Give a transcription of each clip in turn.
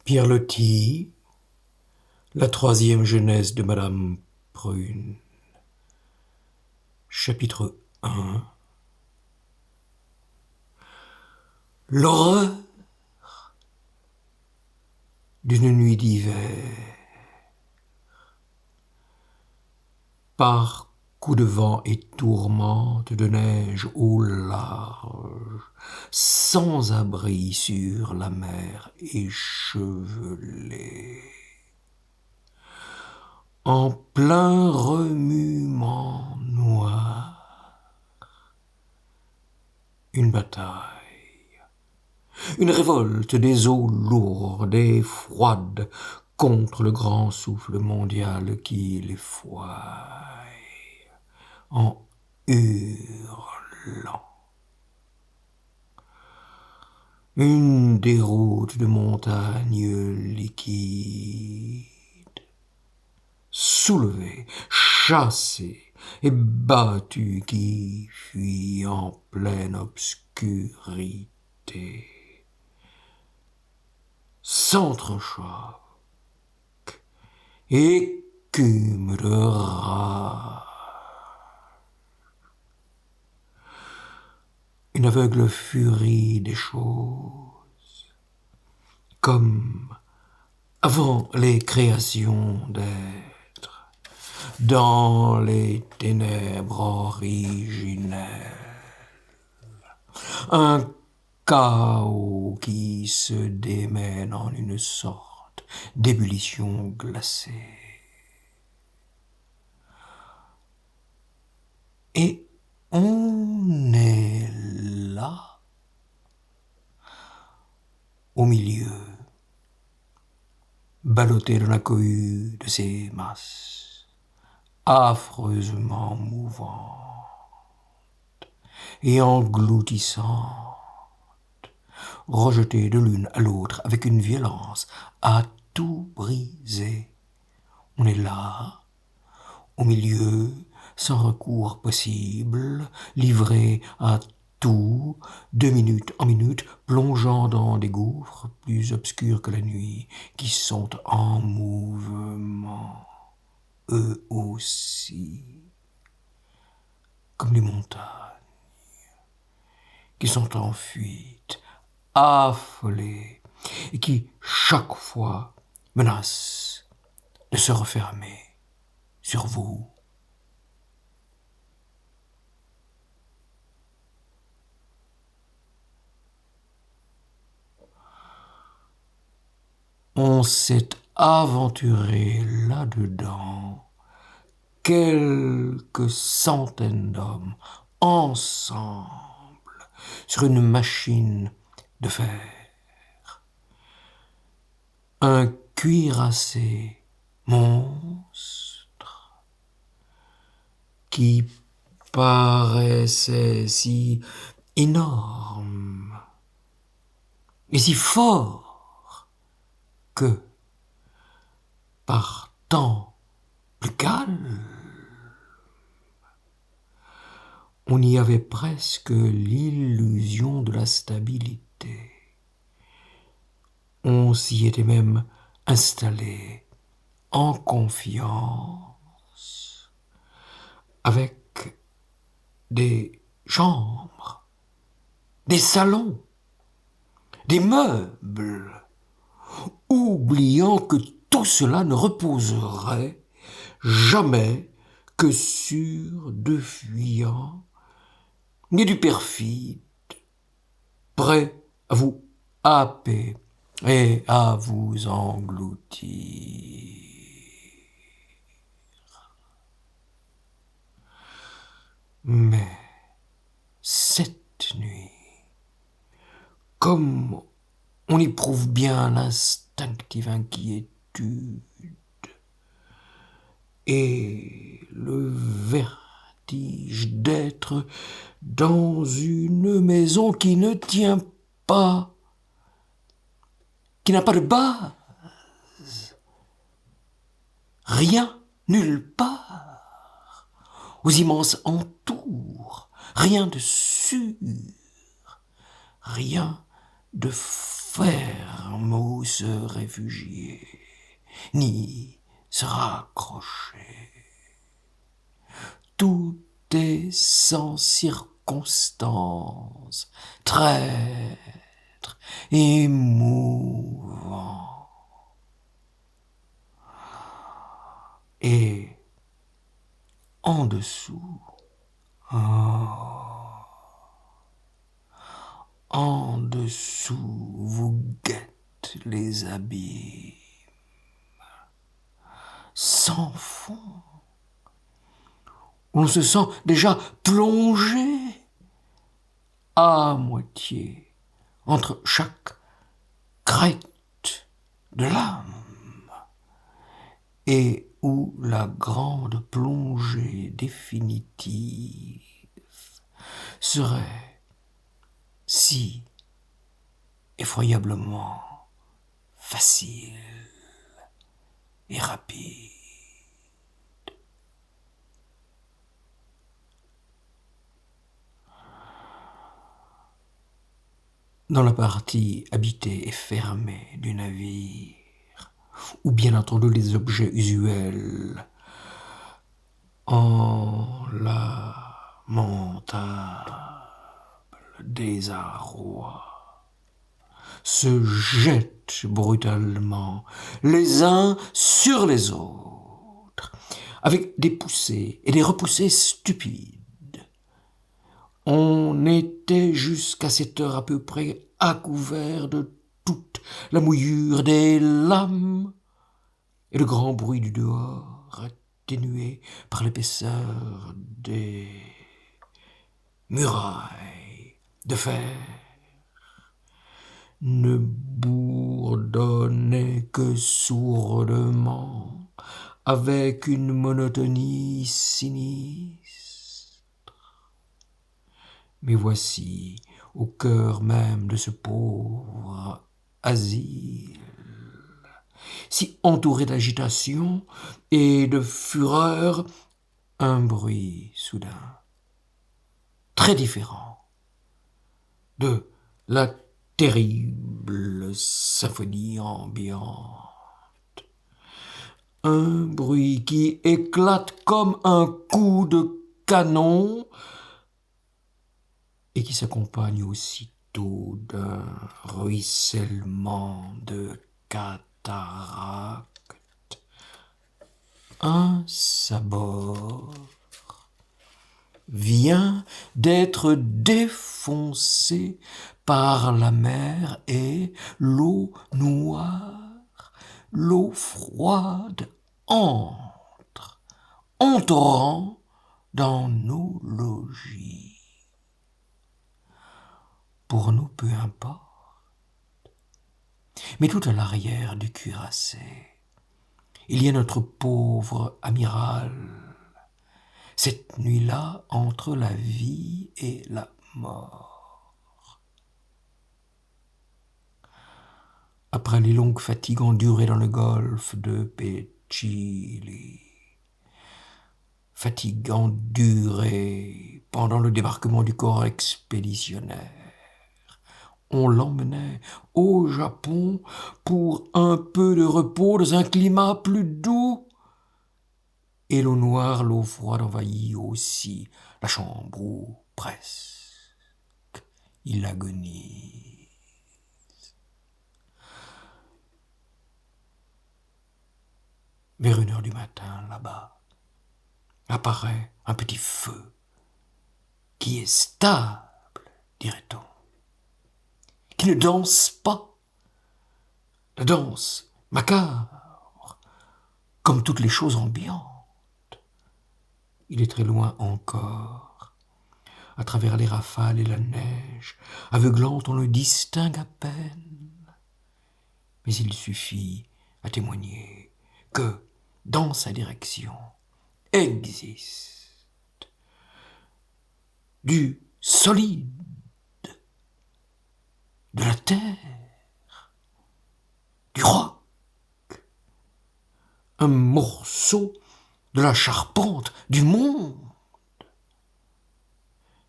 Pierre Loti, la troisième jeunesse de Madame Prune. Chapitre 1. L'horreur d'une nuit d'hiver. Par coups de vent et tourmente de neige au large, sans abri sur la mer échevelée. En plein remuement noir, une bataille, une révolte des eaux lourdes et froides contre le grand souffle mondial qui les fouaille en hurlant. Une déroute de montagnes liquides, soulevée, chassée et battue qui fuit en pleine obscurité, s'entrechoque, écume de rage. Une aveugle furie des choses, comme avant les créations d'êtres, dans les ténèbres originelles. Un chaos qui se démène en une sorte d'ébullition glacée. Et on est là, au milieu, ballotté dans la cohue de ces masses, affreusement mouvantes et engloutissantes, rejetées de l'une à l'autre avec une violence à tout briser. On est là, au milieu, sans recours possible, livré à tout, de minute en minute, plongeant dans des gouffres plus obscurs que la nuit, qui sont en mouvement, eux aussi, comme les montagnes, qui sont en fuite, affolées, et qui, chaque fois, menacent de se refermer sur vous. On s'est aventuré là-dedans, quelques centaines d'hommes, ensemble, sur une machine de fer. Un cuirassé monstre qui paraissait si énorme et si fort que, par temps plus calme, on y avait presque l'illusion de la stabilité. On s'y était même installé en confiance, avec des chambres, des salons, des meubles, oubliant que tout cela ne reposerait jamais que sur deux fuyants et du perfide, prêt à vous happer et à vous engloutir. Mais cette nuit, comme on éprouve bien l'instinctive inquiétude et le vertige d'être dans une maison qui ne tient pas, qui n'a pas de base, rien, nulle part, aux immenses entours, rien de sûr, rien de ferme où se réfugier, ni se raccrocher. Tout est sans circonstance, traître, émouvant. Et en dessous, oh, en dessous vous guettent les abîmes sans fond, où l'on se sent déjà plongé à moitié entre chaque crête de l'âme, et où la grande plongée définitive serait si effroyablement facile et rapide. Dans la partie habitée et fermée du navire, où bien entendu les objets usuels en lamentable désarroi se jettent brutalement les uns sur les autres, avec des poussées et des repoussées stupides. On était jusqu'à cette heure à peu près à couvert de toute la mouillure des lames et le grand bruit du dehors, atténué par l'épaisseur des murailles de fer, ne bourdonnait que sourdement, avec une monotonie sinistre. Mais voici, au cœur même de ce pauvre asile, si entouré d'agitation et de fureur, un bruit soudain, très différent de la terrible symphonie ambiante. Un bruit qui éclate comme un coup de canon et qui s'accompagne aussitôt d'un ruissellement de cataracte. Un sabord vient d'être défoncé par la mer et l'eau noire, l'eau froide entre en torrent dans nos logis. Pour nous, peu importe. Mais tout à l'arrière du cuirassé, il y a notre pauvre amiral, cette nuit-là entre la vie et la mort. Après les longues fatigues endurées dans le golfe de Pechili, fatigues endurées pendant le débarquement du corps expéditionnaire, on l'emmenait au Japon pour un peu de repos dans un climat plus doux. Et l'eau noire, l'eau froide envahit aussi la chambre où, presque, il agonise. Vers 1 heure du matin, là-bas, apparaît un petit feu qui est stable, dirait-on, qui ne danse pas. La danse macabre, comme toutes les choses ambiantes. Il est très loin encore. À travers les rafales et la neige, aveuglante, on le distingue à peine. Mais il suffit à témoigner que, dans sa direction, existe du solide, de la terre, du roc, un morceau de la charpente du monde.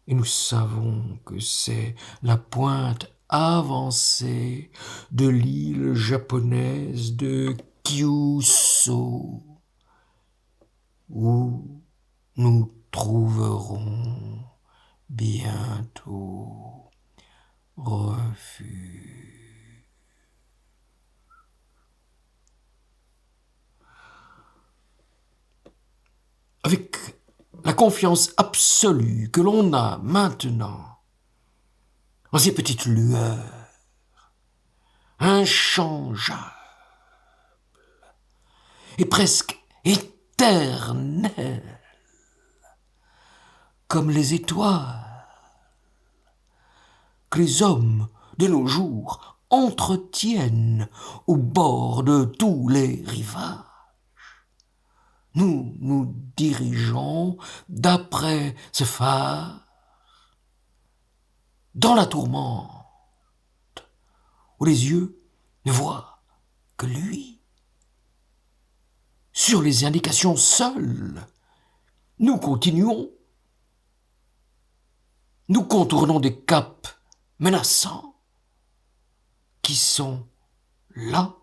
Et nous savons que c'est la pointe avancée de l'île japonaise de Kyushu, où nous trouverons bientôt refuge. Avec la confiance absolue que l'on a maintenant en ces petites lueurs inchangeables et presque éternelles, comme les étoiles que les hommes de nos jours entretiennent au bord de tous les rivages. Nous nous dirigeons d'après ce phare dans la tourmente, où les yeux ne voient que lui. Sur les indications seules, nous continuons. Nous contournons des caps menaçants qui sont là,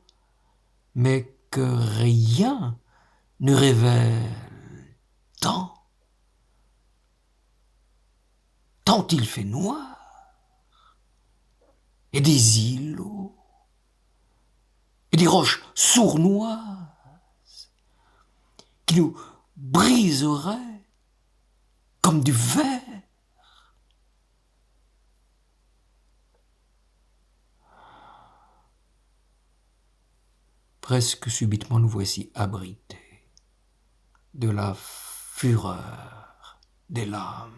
mais que rien ne révèle tant il fait noir, et des îlots, et des roches sournoises qui nous briseraient comme du verre. Presque subitement nous voici abrités de la fureur des lames.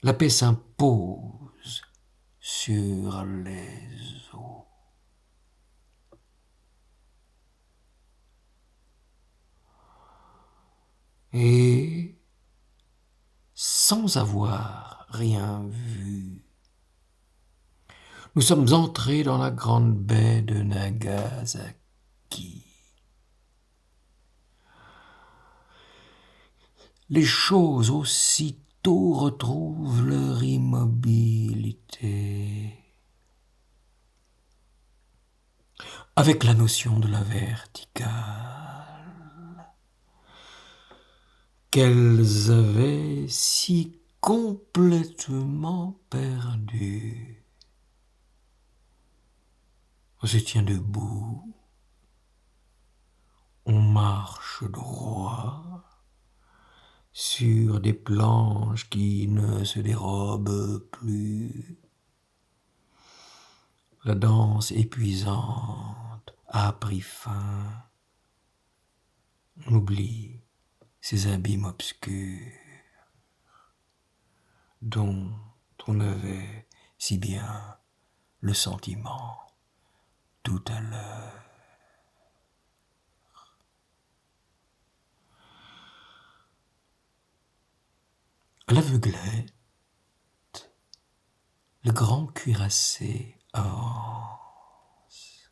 La paix s'impose sur les eaux. Et sans avoir rien vu, nous sommes entrés dans la grande baie de Nagasaki. Les choses aussitôt retrouvent leur immobilité. Avec la notion de la verticale, qu'elles avaient si complètement perdue. On se tient debout, on marche droit sur des planches qui ne se dérobent plus. La danse épuisante a pris fin. On oublie ces abîmes obscurs dont on avait si bien le sentiment tout à l'heure. À l'aveuglette, le grand cuirassé avance,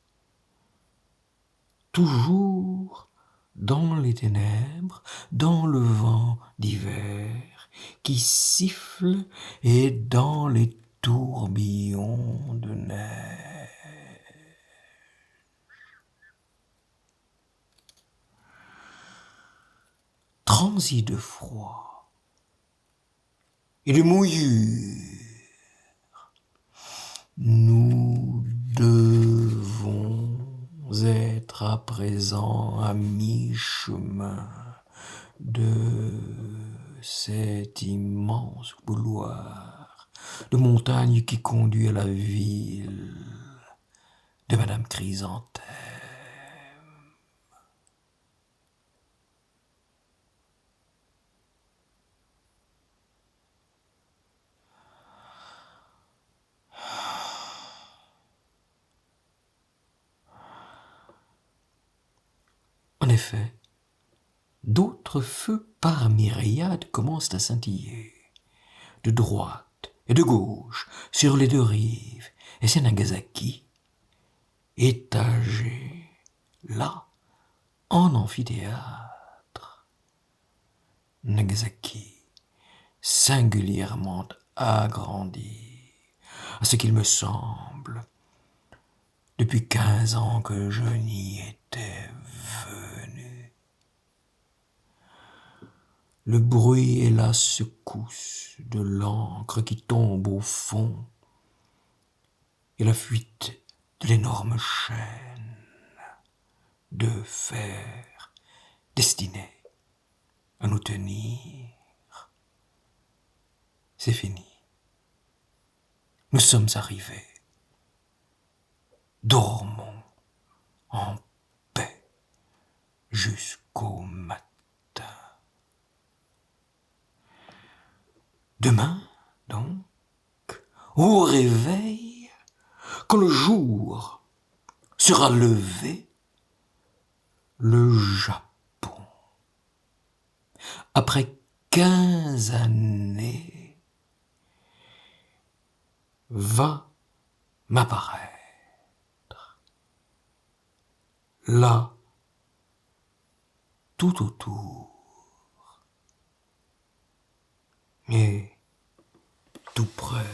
toujours dans les ténèbres, dans le vent d'hiver qui siffle et dans les tourbillons de neige. Transi de froid et de mouillure, nous devons être à présent à mi-chemin de cet immense couloir de montagne qui conduit à la ville de Madame Chrysanthème. En effet, d'autres feux par myriades commencent à scintiller, de droite et de gauche, sur les deux rives, et c'est Nagasaki, étagé, là, en amphithéâtre. Nagasaki, singulièrement agrandi, à ce qu'il me semble, depuis 15 ans que je n'y étais venu. Le bruit et la secousse de l'encre qui tombe au fond et la fuite de l'énorme chaîne de fer destinée à nous tenir, c'est fini. Nous sommes arrivés. Dormons en paix jusqu'au matin. Demain, donc, au réveil, quand le jour sera levé, le Japon, après 15 années, va m'apparaître. Là, tout autour, et tout près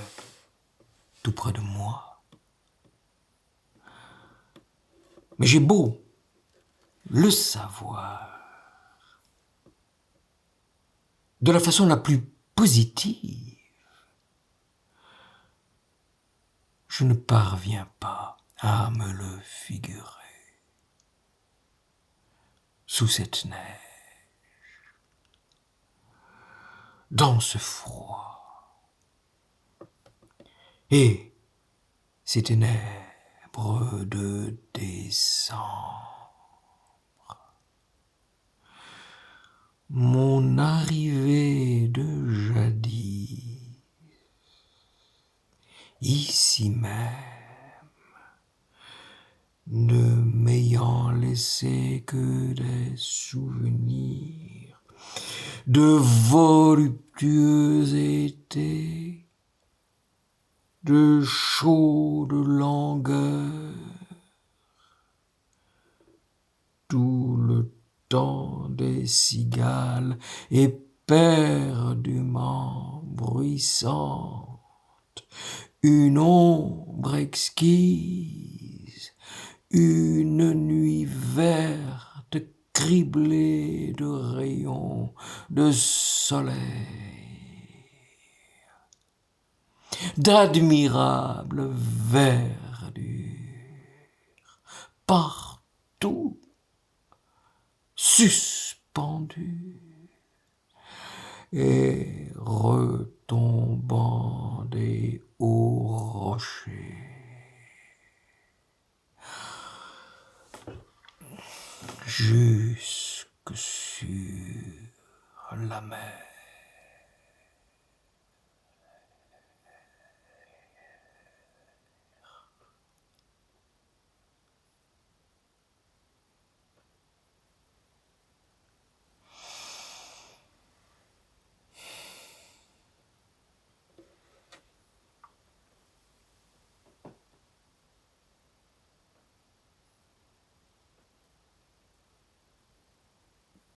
de moi. Mais j'ai beau le savoir de la façon la plus positive, je ne parviens pas à me le figurer. Sous cette neige, dans ce froid, et ces ténèbres de décembre, mon arrivée de jadis, ici même, ne m'ayant laissé que des souvenirs de voluptueux étés, de chaudes langueurs, tout le temps des cigales éperdument bruissantes, une ombre exquise, une nuit verte criblée de rayons de soleil, d'admirables verdures, partout suspendues et retombant des hauts rochers jusque sur la mer.